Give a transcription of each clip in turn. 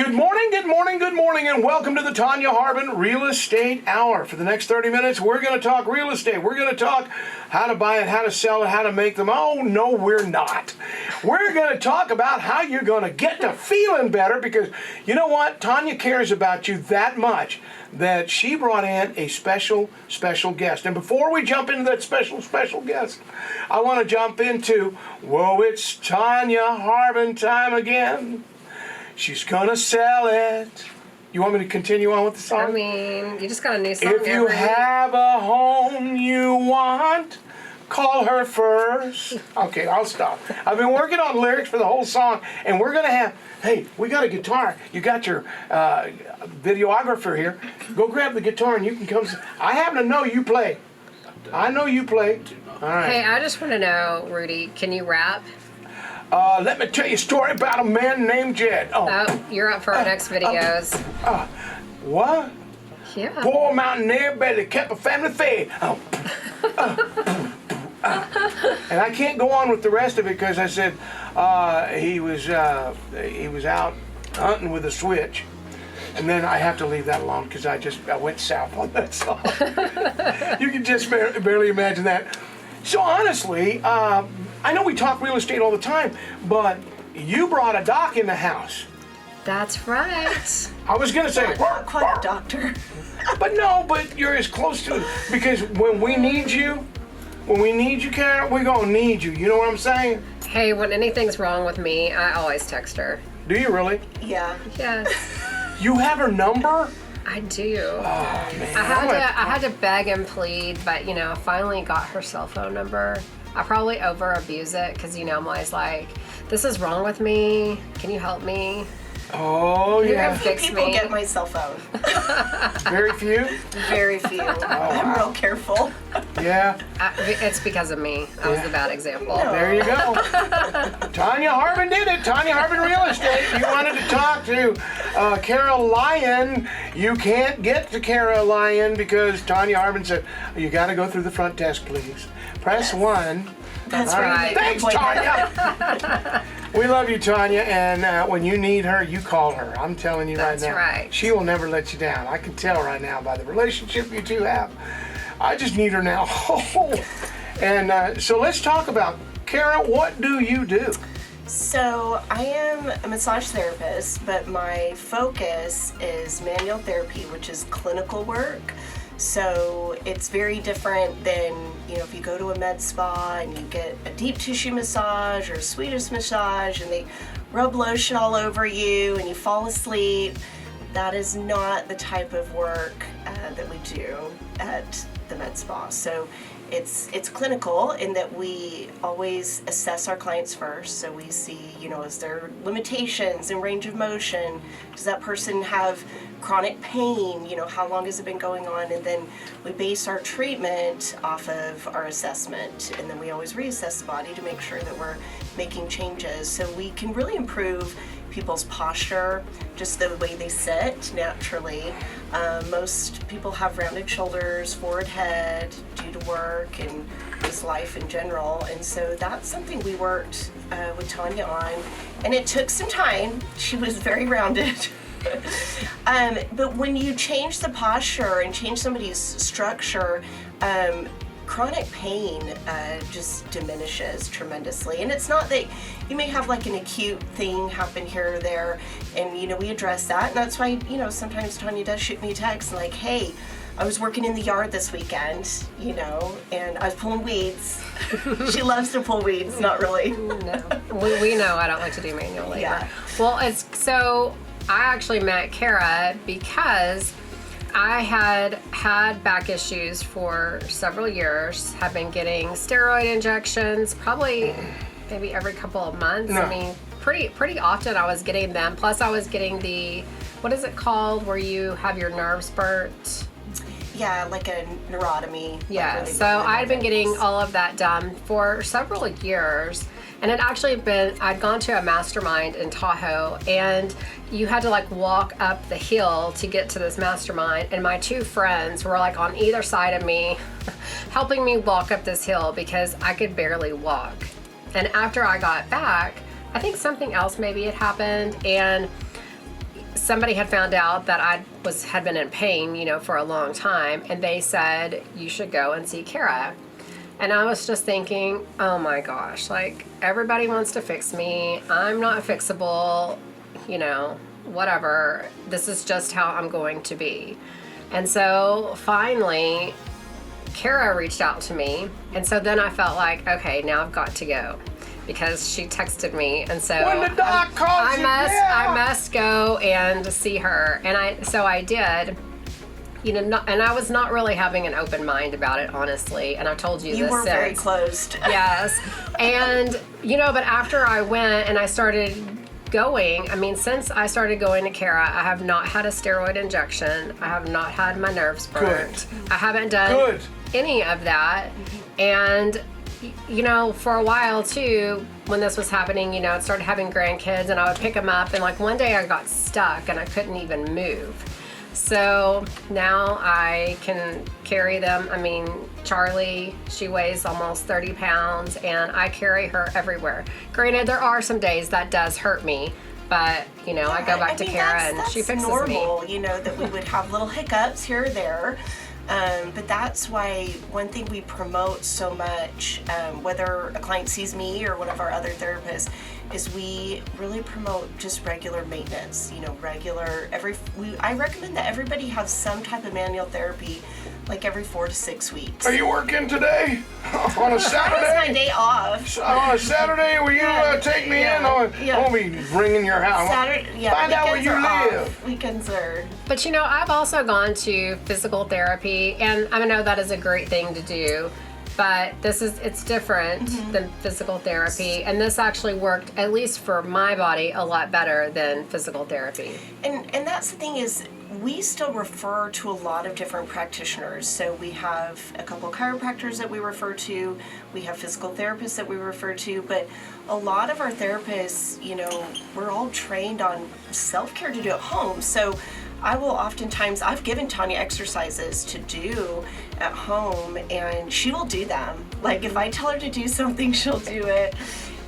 Good morning, good morning, good morning, and welcome to the Tonya Harbin Real Estate Hour. For the next 30 minutes, we're going to talk real estate. We're going to talk how to buy it, how to sell it, how to make them. Oh, no, we're not. We're going to talk about how you're going to get to feeling better because, you know what? Tonya cares about you that much that she brought in a special guest. And before we jump into that special guest, I want to jump into, whoa, it's Tonya Harbin time again. She's gonna sell it. You want me to continue on with the song? I mean, you just got a new song. If you have a home you want, call her first. Okay, I'll stop. I've been working on lyrics for the whole song, and we're gonna have, hey, we got a guitar. You got your videographer here. Go grab the guitar and you can come. I happen to know you play. I know you play. All right. Hey, I just want to know, Rudy, can you rap? Let me tell you a story about a man named Jed. Oh, you're up for our next videos. What? Yeah. Poor mountaineer barely kept a family fed. And I can't go on with the rest of it because I said he was out hunting with a switch. And then I have to leave that alone because I went south on that song. You can just barely imagine that. So honestly, I know we talk real estate all the time, but you brought a doc in the house. That's right. I was going to say, not quite a doctor. but you're as close to it. Because when we need you, Cara, we're going to need you. You know what I'm saying? Hey, when anything's wrong with me, I always text her. Do you really? Yeah. Yes. You have her number? I do. Oh, man. I had to beg and plead, but, I finally got her cell phone number. I probably over-abuse it because, I'm always like, this is wrong with me. Can you help me? Oh, yeah. Fix People me. get my cell phone. Very few? Very few. I'm real careful. Yeah. It's because of me. I was the bad example. No. There you go. Tonya Harbin did it. Tonya Harbin Real Estate. You wanted to talk to Cara Lyon. You can't get to Cara Lyon because Tonya Harbin said, you got to go through the front desk, please. Press 1. That's All right. Thanks, Tonya. We love you, Tonya, and when you need her, you call her. I'm telling you right now. That's right. She will never let you down. I can tell right now by the relationship you two have. I just need her now. And so let's talk about, Cara, what do you do? So I am a massage therapist, but my focus is manual therapy, which is clinical work. So it's very different than, if you go to a med spa and you get a deep tissue massage or a Swedish massage and they rub lotion all over you and you fall asleep. That is not the type of work that we do at the med spa. So it's clinical in that we always assess our clients first. So we see, is there limitations in range of motion? Does that person have chronic pain? How long has it been going on? And then we base our treatment off of our assessment. And then we always reassess the body to make sure that we're making changes. So we can really improve people's posture, just the way they sit naturally. Most people have rounded shoulders, forward head due to work and just life in general. And so that's something we worked with Tonya on. And it took some time. She was very rounded. But when you change the posture and change somebody's structure, chronic pain just diminishes tremendously. And it's not that you may have like an acute thing happen here or there, and we address that. And that's why, sometimes Tonya does shoot me a text like, hey, I was working in the yard this weekend, and I was pulling weeds. She loves to pull weeds, not really. No. We know I don't like to do manual labor. Yeah. Well, I actually met Cara because I had back issues for several years, have been getting steroid injections, probably maybe every couple of months. No. I mean, pretty often I was getting them. Plus I was getting the, what is it called, where you have your nerves burnt? Yeah, like a neurotomy. Yeah, so I'd been getting all of that done for several years. And I'd gone to a mastermind in Tahoe, and you had to walk up the hill to get to this mastermind. And my two friends were on either side of me, helping me walk up this hill because I could barely walk. And after I got back, I think something else maybe had happened, and somebody had found out that had been in pain, for a long time, and they said you should go and see Cara. And I was just thinking, oh my gosh, like everybody wants to fix me. I'm not fixable, whatever. This is just how I'm going to be. And so finally, Cara reached out to me. And so then I felt like, okay, now I've got to go. Because she texted me, and so when the doc calls I must go and see her, and I did, and I was not really having an open mind about it, honestly, and I told you this. You were very closed. Yes, and but after I went and I started going, since I started going to Cara, I have not had a steroid injection. I have not had my nerves burnt. Good. I haven't done any of that, and. For a while too, when this was happening, I started having grandkids and I would pick them up, and like one day I got stuck and I couldn't even move. So now I can carry them. Charlie, she weighs almost 30 pounds and I carry her everywhere. Granted, there are some days that does hurt me, but I go back to Cara and she fixes normal, me. That we would have little hiccups here or there. But that's why one thing we promote so much, whether a client sees me or one of our other therapists, is we really promote just regular maintenance. I recommend that everybody have some type of manual therapy, like every 4 to 6 weeks. Are you working today? On a Saturday? That's my day off. On a Saturday, will you take me in? I'll be ringing your house. Find out where you live. Weekends are. But I've also gone to physical therapy, and I know that is a great thing to do, but it's different than physical therapy, and this actually worked, at least for my body, a lot better than physical therapy. And that's the thing is, we still refer to a lot of different practitioners. So we have a couple chiropractors that we refer to, we have physical therapists that we refer to, but a lot of our therapists, we're all trained on self-care to do at home. So I will oftentimes, I've given Tonya exercises to do at home, and she will do them. Like if I tell her to do something, she'll do it.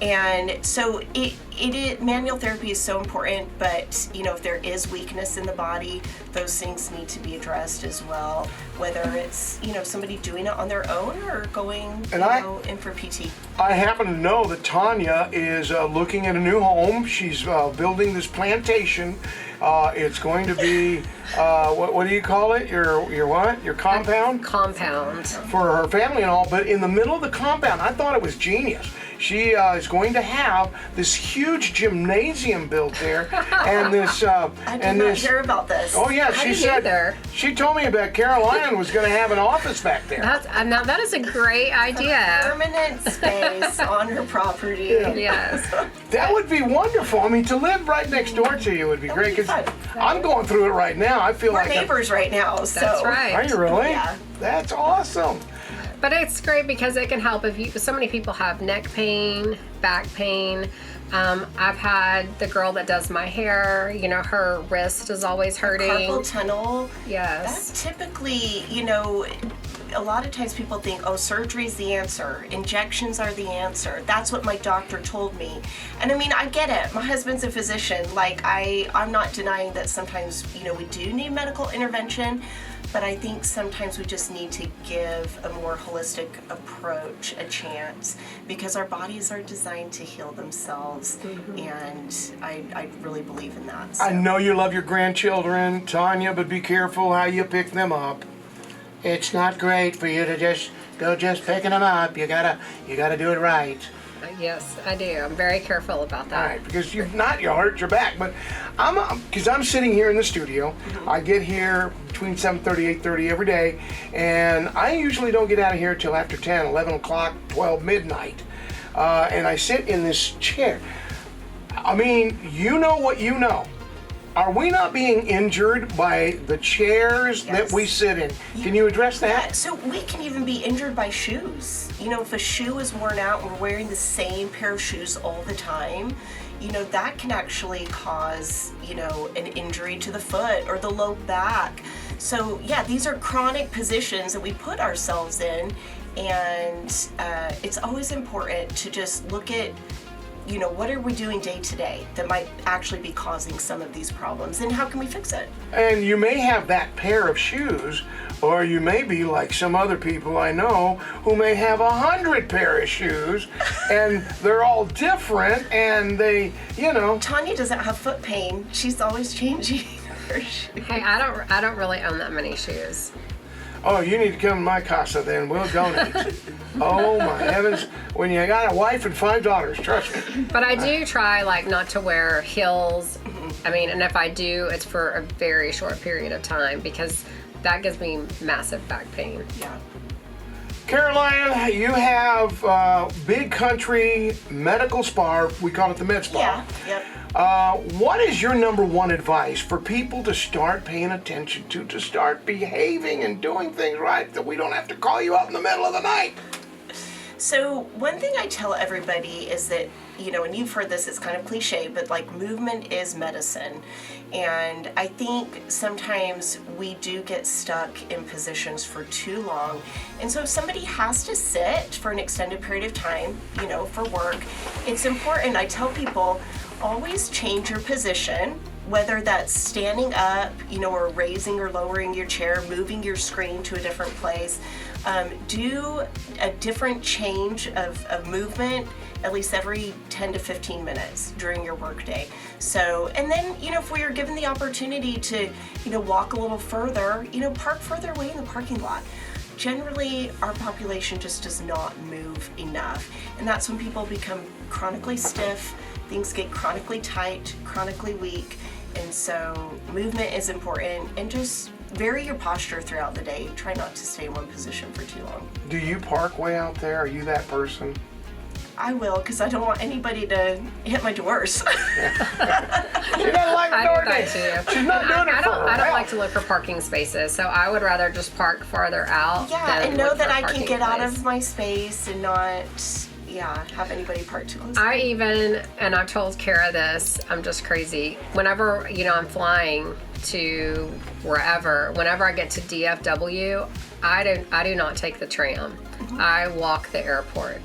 And so manual therapy is so important, but if there is weakness in the body, those things need to be addressed as well. Whether it's somebody doing it on their own or going in for PT. I happen to know that Tonya is looking at a new home. She's building this plantation. It's going to be what do you call it? Your what? Your compound? Compound. For her family and all, but in the middle of the compound, I thought it was genius. She is going to have this huge gymnasium built there, and this. I did not hear about this. Oh yeah, she said. Either. She told me about Lyon was going to have an office back there. Now that is a great idea. Permanent space on her property. Yeah. Yes. That would be wonderful. To live right next door to you would be great, because I'm going through it right now. I feel We're like neighbors right now. So. That's right. Are you really? Yeah. That's awesome. But it's great because it can help so many people have neck pain, back pain. I've had the girl that does my hair, her wrist is always hurting. Carpal tunnel. Yes. That typically, a lot of times people think, surgery's the answer. Injections are the answer. That's what my doctor told me. And I get it. My husband's a physician. I'm not denying that sometimes, we do need medical intervention. But I think sometimes we just need to give a more holistic approach a chance, because our bodies are designed to heal themselves, and I really believe in that. So. I know you love your grandchildren, Tonya, but be careful how you pick them up. It's not great for you to just go picking them up. You gotta do it right. Yes, I do. I'm very careful about that. All right, because you'll hurt your back. But I'm sitting here in the studio. I get here between 7:30, 8:30 every day, and I usually don't get out of here till after 10, 11 o'clock, 12, midnight. And I sit in this chair. You know what you know. Are we not being injured by the chairs that we sit in? Can you address that? Yeah, so we can even be injured by shoes. If a shoe is worn out and we're wearing the same pair of shoes all the time, that can actually cause, an injury to the foot or the low back. So yeah, these are chronic positions that we put ourselves in, and it's always important to just look at what are we doing day to day that might actually be causing some of these problems, and how can we fix it? And you may have that pair of shoes, or you may be like some other people I know who may have 100 pair of shoes, and they're all different, and they, Tonya doesn't have foot pain. She's always changing her shoes. Hey, I don't really own that many shoes. Oh, you need to come to my casa then. We'll donate. Oh my heavens. When you got a wife and 5 daughters, trust me. But I do try not to wear heels. I mean, and if I do, it's for a very short period of time because that gives me massive back pain. Yeah. Caroline, you have Big Country Medical Spa. We call it the Med Spa. Yeah. Yep. What is your number one advice for people to start paying attention to start behaving and doing things right, that we don't have to call you up in the middle of the night? So one thing I tell everybody is that, and you've heard this, it's kind of cliche, but movement is medicine. And I think sometimes we do get stuck in positions for too long. And so if somebody has to sit for an extended period of time, for work, it's important. I tell people, always change your position, whether that's standing up, or raising or lowering your chair, moving your screen to a different place. Do a different change of movement at least every 10 to 15 minutes during your workday. So, and then, if we are given the opportunity to, walk a little further, park further away in the parking lot. Generally, our population just does not move enough. And that's when people become chronically stiff, things get chronically tight, chronically weak. And so movement is important, and just vary your posture throughout the day. Try not to stay in one position for too long. Do you park way out there? Are you that person? I will, because I don't want anybody to hit my doors. She doesn't like I door do that days. too. She's not doing it for her I don't health. like to look for parking spaces, so I would rather just park farther out. Yeah, than and know look that for a I can parking get out place. of my space and not, have anybody park too close. And I've told Cara this, I'm just crazy. Whenever, I'm flying to wherever, whenever I get to DFW, I do not take the tram. I walk the airport.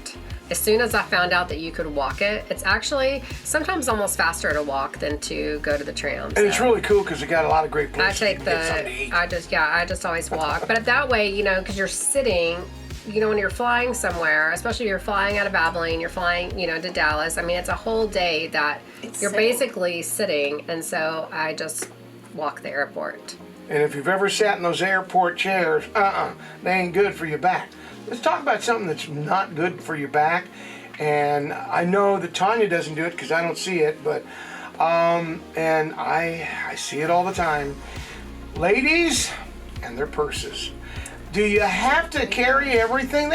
As soon as I found out that you could walk it, it's actually sometimes almost faster to walk than to go to the tram. And it's really cool because it got a lot of great I places. take you can get something to eat. I just always walk. But that way, because you're sitting, when you're flying somewhere, especially if you're flying out of Abilene, you're flying, to Dallas. I mean, it's a whole day that you're basically sitting. And so I just walk the airport. And if you've ever sat in those airport chairs, they ain't good for your back. Let's talk about something that's not good for your back. And I know that Tonya doesn't do it because I don't see it, but and I see it all the time. Ladies and their purses. Do you have to carry everything?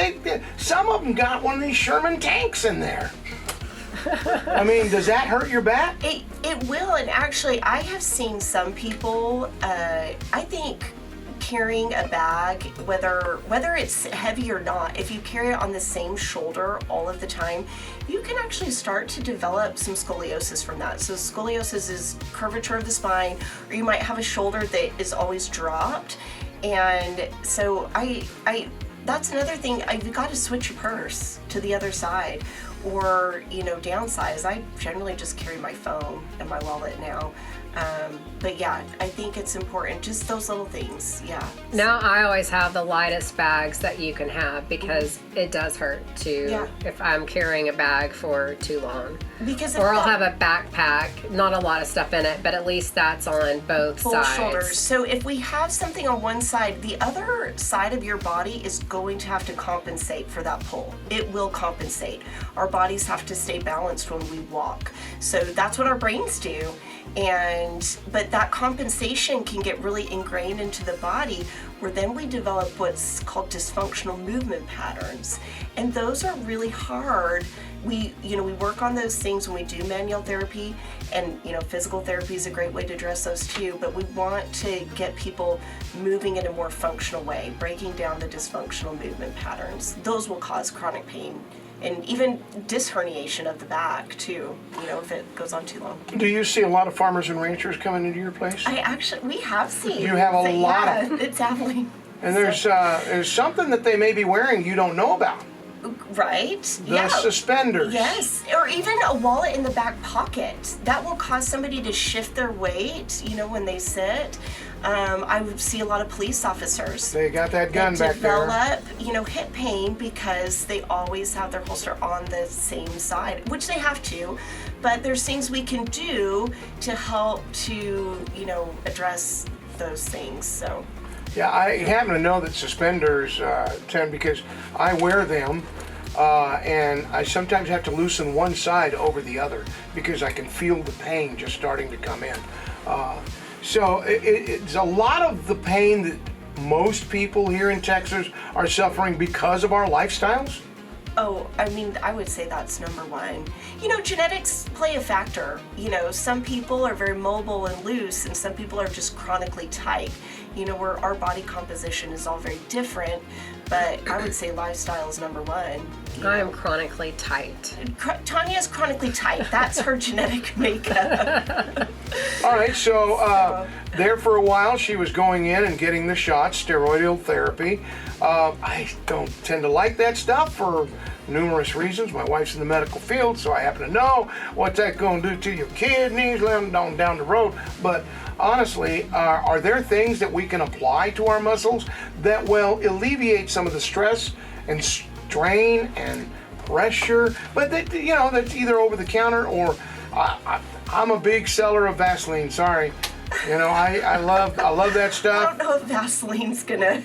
Some of them got one of these Sherman tanks in there. I mean, does that hurt your back? It will, and actually, I have seen some people. I think carrying a bag, whether it's heavy or not, if you carry it on the same shoulder all of the time, you can actually start to develop some scoliosis from that. So scoliosis is curvature of the spine, or you might have a shoulder that is always dropped. And so I that's another thing. You've got to switch your purse to the other side, or downsize. I generally just carry my phone and my wallet now. But yeah, I think it's important, just those little things. Yeah. Now I always have the lightest bags that you can have because it does hurt if I'm carrying a bag for too long. Or I'll have a backpack, not a lot of stuff in it, but at least that's on both full sides. shoulders. So if we have something on one side, the other side of your body is going to have to compensate for that pull. It will compensate. Our bodies have to stay balanced when we walk. So that's what our brains do. But that compensation can get really ingrained into the body, where then we develop what's called dysfunctional movement patterns. And those are really hard. We work on those things when we do manual therapy, and physical therapy is a great way to address those too, but we want to get people moving in a more functional way, breaking down the dysfunctional movement patterns. Those will cause chronic pain. And even disc herniation of the back too, if it goes on too long. Do you see a lot of farmers and ranchers coming into your place? We have seen. You have a lot of them. It's Abilene. And there's something that they may be wearing you don't know about. Right? The suspenders. Yes, or even a wallet in the back pocket. That will cause somebody to shift their weight, when they sit. I would see a lot of police officers. They got that gun back there. Develop, hip pain because they always have their holster on the same side, which they have to. But there's things we can do to help to, address those things. So. Yeah, I happen to know that suspenders tend, because I wear them, and I sometimes have to loosen one side over the other because I can feel the pain just starting to come in. So it's a lot of the pain that most people here in Texas are suffering because of our lifestyles. Oh, I would say that's number one. Genetics play a factor. Some people are very mobile and loose, and some people are just chronically tight. Where our body composition is all very different, but I would say lifestyle is number one. I am chronically tight. Tonya's chronically tight. That's her genetic makeup. All right, so there for a while she was going in and getting the shots, steroidal therapy. I don't tend to like that stuff for numerous reasons. My wife's in the medical field, so I happen to know what that's going to do to your kidneys, let them down the road. But honestly, are there things that we can apply to our muscles that will alleviate some of the stress and strain and pressure? But that's either over the counter or I'm a big seller of Vaseline. Sorry, I love that stuff. I don't know if Vaseline's gonna.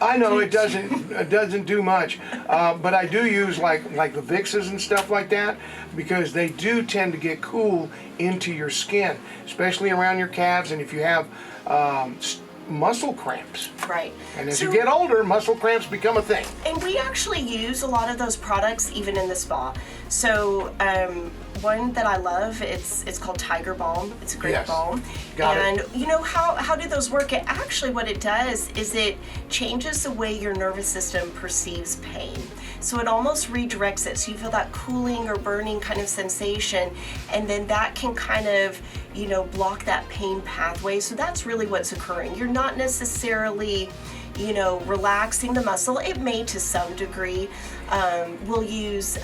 I know it doesn't do much, but I do use like the Vicks and stuff like that, because they do tend to get cool into your skin, especially around your calves, and if you have muscle cramps. Right. And as you get older, muscle cramps become a thing. And we actually use a lot of those products even in the spa. So one that I love, it's called Tiger Balm. It's a great balm. Got and it. How do those work? It actually, what it does is it changes the way your nervous system perceives pain. So it almost redirects it. So you feel that cooling or burning kind of sensation, and then that can kind of, block that pain pathway. So that's really what's occurring. You're not necessarily, relaxing the muscle. It may to some degree. We'll use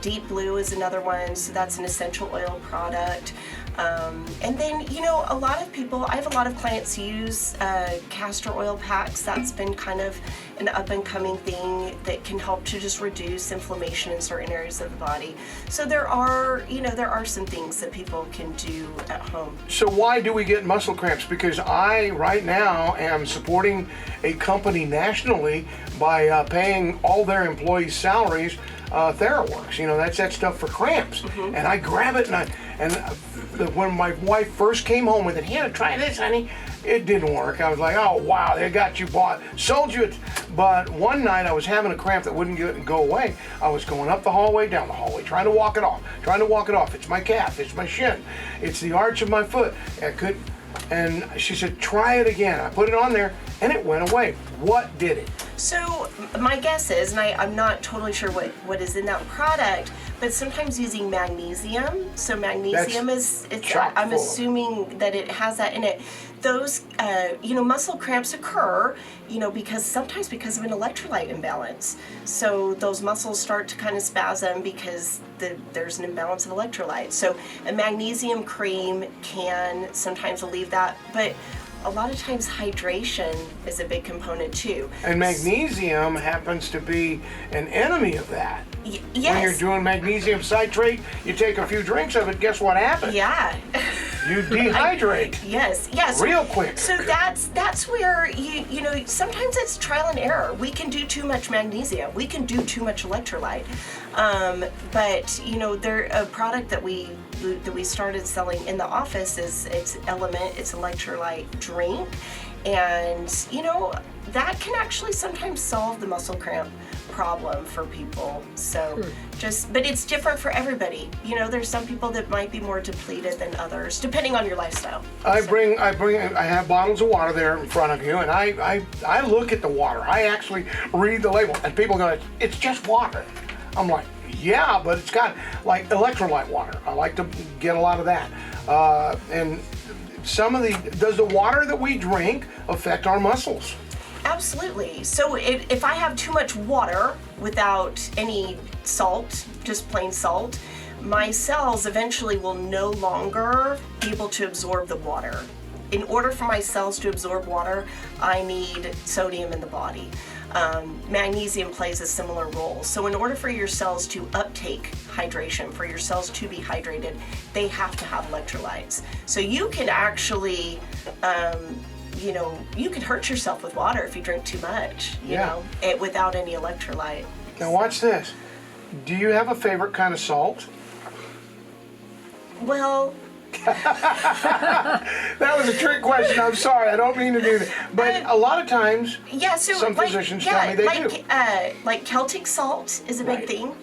Deep Blue as another one. So that's an essential oil product. And then, a lot of people, I have a lot of clients use castor oil packs. That's been kind of an up and coming thing that can help to just reduce inflammation in certain areas of the body. So there are some things that people can do at home. So why do we get muscle cramps? Because I, right now, am supporting a company nationally by paying all their employees' salaries, TheraWorks. That's that stuff for cramps. Mm-hmm. And I grab it, and when my wife first came home with it, here, try this, honey. It didn't work. I was like, oh, wow, they got you bought, sold you it. But one night I was having a cramp that wouldn't go away. I was going up the hallway, down the hallway, trying to walk it off. It's my calf, it's my shin, it's the arch of my foot. And she said, try it again. I put it on there, and it went away. What did it? So my guess is, and I'm not totally sure what is in that product, but sometimes using magnesium. So magnesium I'm assuming that it has that in it. Those, muscle cramps occur, because of an electrolyte imbalance. So those muscles start to kind of spasm because there's an imbalance of electrolytes. So a magnesium cream can sometimes relieve that, but a lot of times hydration is a big component too. And magnesium happens to be an enemy of that. Yes. When you're doing magnesium citrate, you take a few drinks of it, guess what happens? Yeah. You dehydrate. Yes. Real quick. So that's where sometimes it's trial and error. We can do too much magnesium. We can do too much electrolyte. But a product that we started selling in the office it's Element. It's electrolyte drink, and that can actually sometimes solve the muscle cramp problem for people. So but it's different for everybody. There's some people that might be more depleted than others, depending on your lifestyle. I have bottles of water there in front of you, and I look at the water. I actually read the label, and people go, it's just water. I'm like, yeah, but it's got like electrolyte water. I like to get a lot of that. And does the water that we drink affect our muscles? Absolutely. So if I have too much water without any salt, just plain salt, my cells eventually will no longer be able to absorb the water. In order for my cells to absorb water, I need sodium in the body. Magnesium plays a similar role. So in order for your cells to uptake hydration, for your cells to be hydrated, they have to have electrolytes. So you can actually, you can hurt yourself with water if you drink too much, without any electrolyte. Now watch this. Do you have a favorite kind of salt? Well, that was a trick question. I'm sorry. I don't mean to do that. But a lot of times, some physicians tell me they do. Like Celtic salt is a big thing.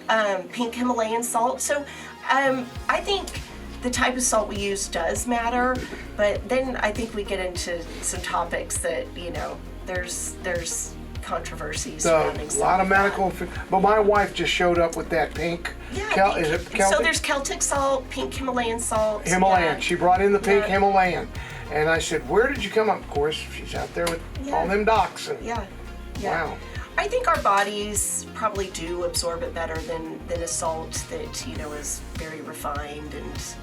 Pink Himalayan salt. So I think the type of salt we use does matter. But then I think we get into some topics that, there's controversies surrounding a lot of medical, but my wife just showed up with that pink. Yeah, is it Celtic? So there's Celtic salt, pink Himalayan salt. Himalayan. Yeah. She brought in the pink Himalayan, and I said, "Where did you come up?" Of course, she's out there with all them docs. And, wow. I think our bodies probably do absorb it better than a salt that is very refined and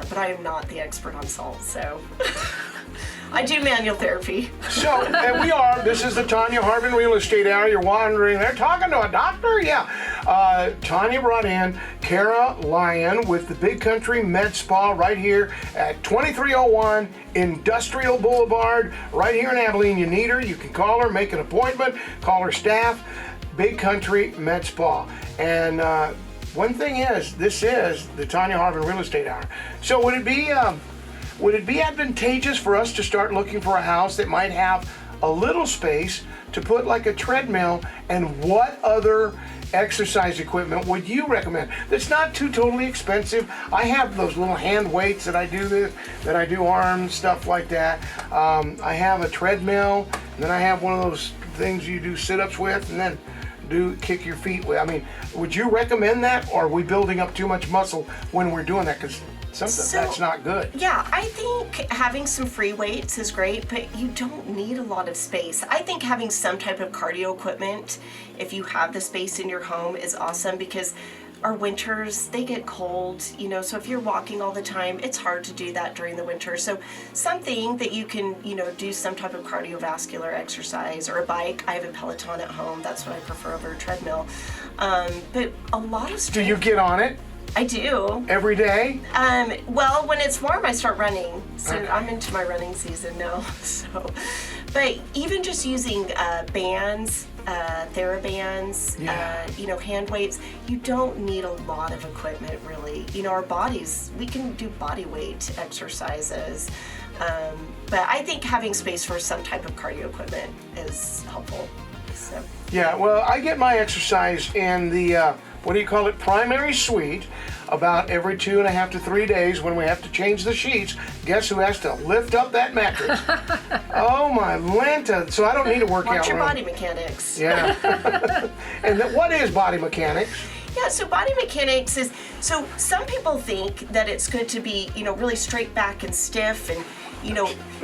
But I am not the expert on salt, so. I do manual therapy. So, and we are. This is the Tonya Harbin Real Estate Hour. You're wondering, they're talking to a doctor? Yeah. Tonya brought in Cara, Lyon with the Big Country Med Spa right here at 2301 Industrial Boulevard, right here in Abilene. You need her. You can call her, make an appointment, call her staff. Big Country Med Spa. And one thing is, this is the Tonya Harbin Real Estate Hour. So would it be advantageous for us to start looking for a house that might have a little space to put like a treadmill, and what other exercise equipment would you recommend that's not too totally expensive? I have those little hand weights that I do arms, stuff like that. I have a treadmill, and then I have one of those things you do sit-ups with, and then kick your feet with. I mean, would you recommend that, or are we building up too much muscle when we're doing that? Because that's not good. Yeah, I think having some free weights is great, but you don't need a lot of space. I think having some type of cardio equipment, if you have the space in your home, is awesome, because our winters, they get cold, so if you're walking all the time, it's hard to do that during the winter. So something that you can, do some type of cardiovascular exercise, or a bike. I have a Peloton at home. That's what I prefer over a treadmill. But a lot of Do you get on it? I do. Every day? Well, when it's warm, I start running. So Okay. I'm into my running season now. But even just using bands, TheraBands, hand weights, you don't need a lot of equipment, really. Our bodies, we can do body weight exercises. But I think having space for some type of cardio equipment is helpful. So. Yeah, well, I get my exercise in the, primary suite, about every 2.5 to 3 days when we have to change the sheets. Guess who has to lift up that mattress? Oh, my Lanta. So I don't need to work out. Watch your body mechanics. Yeah. And what is body mechanics? Yeah, so body mechanics is, so some people think that it's good to be, really straight back and stiff, and,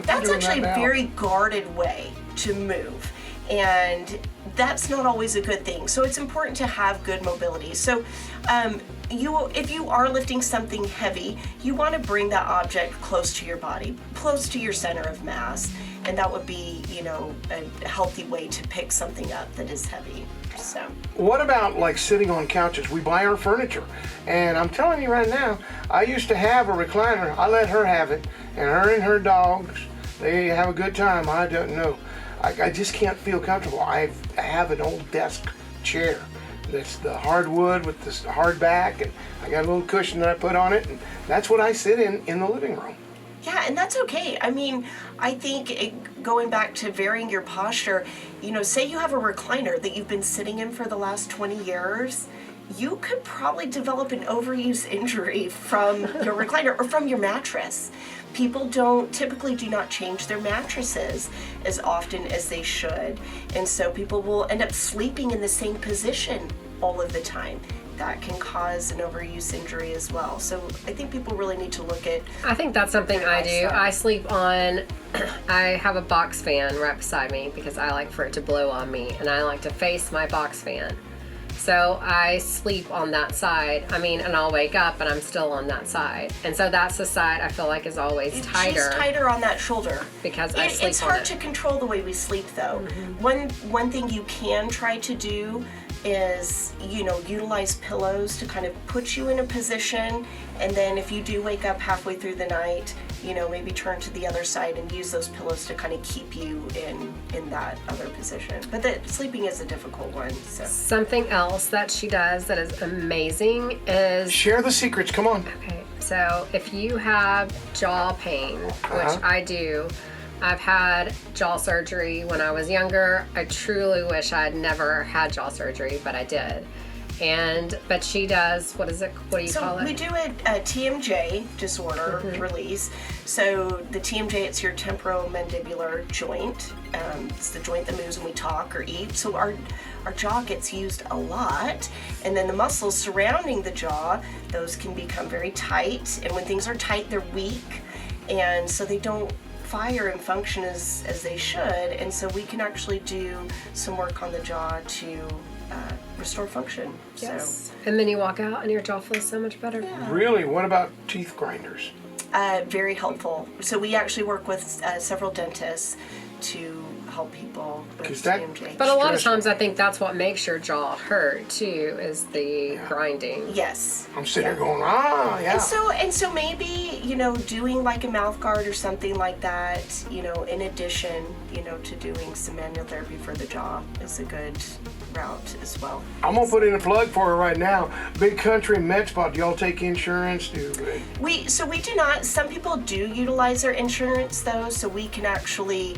that's actually a very guarded way to move. And that's not always a good thing. So it's important to have good mobility. So if you are lifting something heavy, you want to bring that object close to your body, close to your center of mass. And that would be, a healthy way to pick something up that is heavy. So. What about like sitting on couches? We buy our furniture, and I'm telling you right now, I used to have a recliner. I let her have it, and her dogs, they have a good time. I don't know. I just can't feel comfortable. I have an old desk chair that's the hardwood with this hard back, and I got a little cushion that I put on it, and that's what I sit in the living room. Yeah, and that's okay. I mean, I think going back to varying your posture, say you have a recliner that you've been sitting in for the last 20 years, you could probably develop an overuse injury from your recliner or from your mattress. People typically do not change their mattresses as often as they should. And so people will end up sleeping in the same position all of the time. that can cause an overuse injury as well. So I think people really need to look at. I think that's something I do. lifestyle. I sleep on, I have a box fan right beside me because I like for it to blow on me, and I like to face my box fan. So I sleep on that side. I mean, and I'll wake up and I'm still on that side. And so that's the side I feel like is always tighter. She's tighter on that shoulder. Because I sleep it's on hard it. to control the way we sleep though. One thing you can try to do is, utilize pillows to kind of put you in a position, and then if you do wake up halfway through the night, maybe turn to the other side and use those pillows to kind of keep you in that other position. But sleeping is a difficult one. So Something else that she does that is amazing is, Share the secrets. Come on. okay, so if you have jaw pain, which I do, I've had jaw surgery when I was younger. I truly wish I had never had jaw surgery, but I did. But she does, what do you call it? we do a TMJ disorder release. So the TMJ, it's your temporomandibular joint. It's the joint that moves when we talk or eat. So our jaw gets used a lot, and then the muscles surrounding the jaw, those can become very tight. And when things are tight, they're weak, and so they don't fire and function as they should. And so we can actually do some work on the jaw to restore function. Yes. And then you walk out and your jaw feels so much better. Really? What about teeth grinders? Very helpful. So we actually work with several dentists to help people with 'Cause that- TMJ. But a lot of Stressful. times I think that's what makes your jaw hurt too, is the grinding. Yes. I'm sitting here going, yeah. And so maybe, doing like a mouth guard or something like that, in addition, to doing some manual therapy for the jaw is a good route as well. I'm gonna put in a plug for her right now. Big Country Med Spa. Do y'all take insurance? We do not. Some people do utilize their insurance though, so we can actually,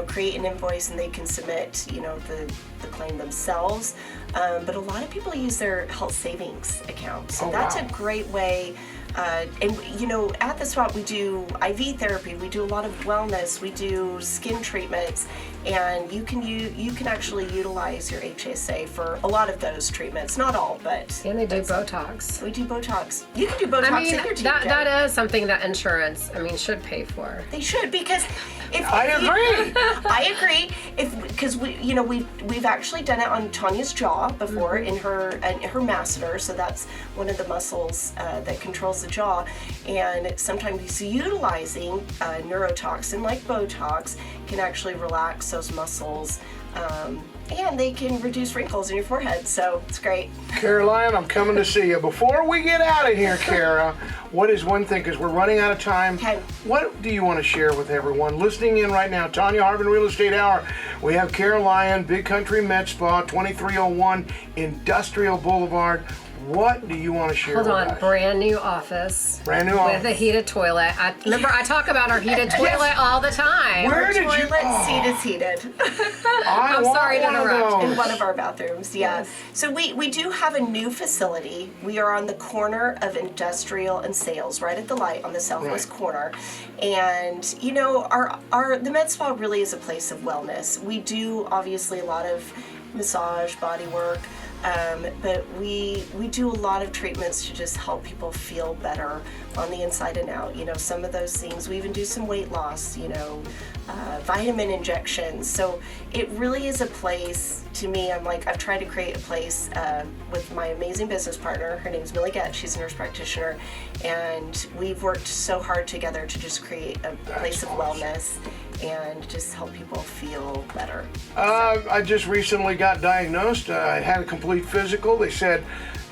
create an invoice and they can submit, the claim themselves. But a lot of people use their health savings account, so that's wow. a great way. And at the spot we do IV therapy, we do a lot of wellness, we do skin treatments, and you can actually utilize your HSA for a lot of those treatments. Not all, but And they do Botox. we do Botox. You can do Botox I mean, in your teeth. that is something that insurance, should pay for. They should, because I agree. I agree. Because we've actually done it on Tonya's jaw before in her masseter, so that's one of the muscles that controls the jaw, and sometimes utilizing neurotoxin like Botox can actually relax those muscles, and they can reduce wrinkles in your forehead. So it's great. Caroline, I'm coming to see you. Before we get out of here, Cara, what is one thing, because we're running out of time, Okay. what do you want to share with everyone listening in right now? Tonya Harbin Real Estate Hour. We have Cara Lyon, Big Country Med Spa, 2301 Industrial Boulevard. What do you want to share Hold with on, us? brand new office. Brand new With office. a heated toilet. I talk about our heated toilet all the time. Where Our did you? toilet seat is heated. I'm sorry to interrupt. In one of our bathrooms, yeah. So we do have a new facility. We are on the corner of Industrial and Sales, right at the light on the southwest Right. corner. And the med spa really is a place of wellness. We do obviously a lot of massage, body work, but we do a lot of treatments to just help people feel better on the inside and out. Some of those things. We even do some weight loss. Vitamin injections. So it really is a place. To me, I've tried to create a place with my amazing business partner. Her name's Millie Gett. She's a nurse practitioner, and we've worked so hard together to just create a place of awesome. wellness and just help people feel better. I just recently got diagnosed. I had a complete physical. They said,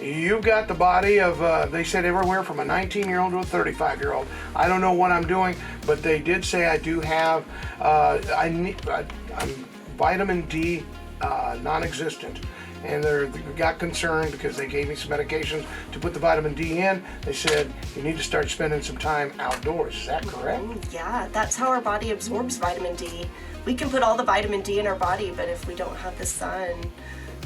you've got the body of, they said everywhere from a 19-year-old to a 35-year-old. I don't know what I'm doing, but they did say I do have, I'm vitamin D non-existent. And they got concerned because they gave me some medications to put the vitamin D in. They said, you need to start spending some time outdoors. Is that correct? Yeah, that's how our body absorbs vitamin D. We can put all the vitamin D in our body, but if we don't have the sun,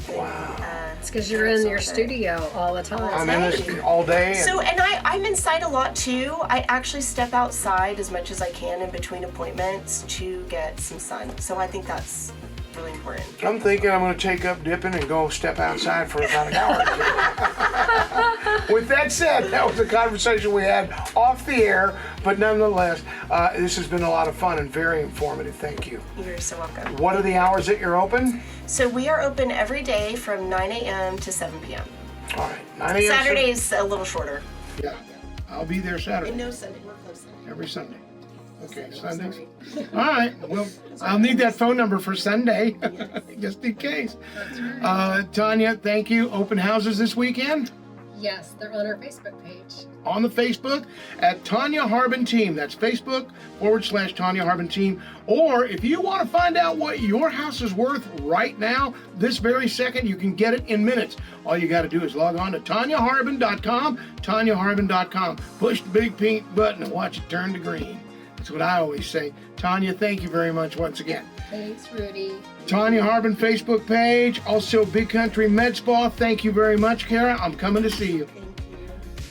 Wow. It's because you're in your studio all the time. I'm in this all day. So, and I'm inside a lot too. I actually step outside as much as I can in between appointments to get some sun. So I think that's really important. I'm thinking I'm going to take up dipping and go step outside for about an hour. With that said, that was a conversation we had off the air, but nonetheless, this has been a lot of fun and very informative. Thank you. You're so welcome. What are the hours that you're open? So we are open every day from 9 a.m. to 7 p.m. All right, 9 a.m. Saturday's a little shorter. Yeah, I'll be there Saturday. And no Sunday. We're closed Sunday. Every Sunday. Okay, Sundays. All right. Well, I'll need that phone number for Sunday, just in case. Tonya, thank you. Open houses this weekend? Yes, they're on our Facebook page. On the Facebook at Tonya Harbin Team. That's Facebook/Tonya Harbin Team. Or if you want to find out what your house is worth right now, this very second, you can get it in minutes. All you got to do is log on to TonyaHarbin.com, TonyaHarbin.com. Push the big pink button and watch it turn to green. That's what I always say. Tonya, thank you very much once again. Thanks, Rudy. Tonya Harbin Facebook page. Also Big Country Med Spa. Thank you very much, Cara. I'm coming to see you. Thank you.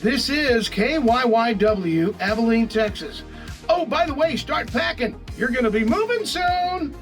This is KYYW, Abilene, Texas. Oh, by the way, start packing. You're going to be moving soon.